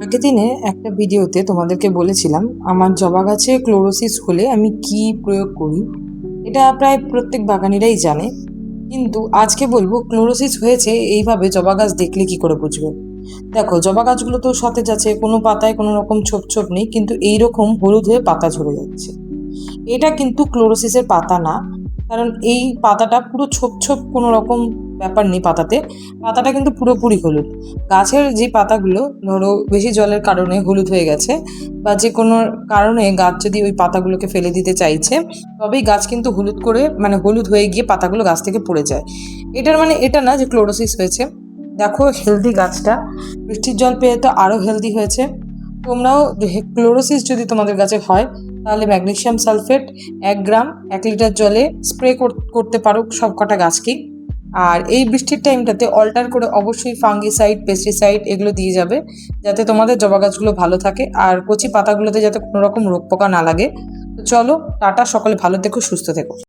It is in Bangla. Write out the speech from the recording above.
আগের দিনে একটা ভিডিওতে তোমাদেরকে বলেছিলাম আমার জবা গাছে ক্লোরোসিস হলে আমি কি প্রয়োগ করি। এটা প্রায় প্রত্যেক বাগানিরাই জানে, কিন্তু আজকে বলবো ক্লোরোসিস হয়েছে এইভাবে জবা গাছ দেখলে কি করে বুঝবে। দেখো, জবা গাছগুলো তো সতেজ আছে, কোনো পাতায় কোনো রকম ছোপ ছোপ নেই, কিন্তু এইরকম হলুদ হয়ে পাতা ঝরে যাচ্ছে। এটা কিন্তু ক্লোরোসিসের পাতা না, কারণ এই পাতাটা পুরো ছোপ ছোপ কোনো রকম ব্যাপার নেই পাতাতে। পাতাটা কিন্তু পুরোপুরি হলুদ। গাছের যে পাতাগুলো ধরো বেশি জলের কারণে হলুদ হয়ে গেছে, বা যে কোনো কারণে গাছ যদি ওই পাতাগুলোকে ফেলে দিতে চাইছে, তবেই গাছ কিন্তু হলুদ করে মানে হলুদ হয়ে গিয়ে পাতাগুলো গাছ থেকে পড়ে যায়। এটার মানে এটা না যে ক্লোরোসিস হয়েছে। দেখো, হেলদি গাছটা বৃষ্টির জল পেয়ে তো আরো হেলদি হয়েছে। তোমরাও ক্লোরোসিস যদি তোমাদের গাছে হয়, তাহলে ম্যাগনেসিয়াম সালফেট 1 গ্রাম 1 লিটার জলে স্প্রে করতে পারো সব কটা গাছকেই। আর এই বৃষ্টির টাইমটাতে অল্টার করে অবশ্যই ফাঙ্গিসাইড, পেস্টিসাইড এগুলো দিয়ে যাবে, যাতে তোমাদের জবা গাছগুলো ভালো থাকে আর কচি পাতাগুলোতে যাতে কোনো রকম রোগ পোকা না লাগে। তো চলো, টাটা, সকলে ভালো থেকো, সুস্থ থেকো।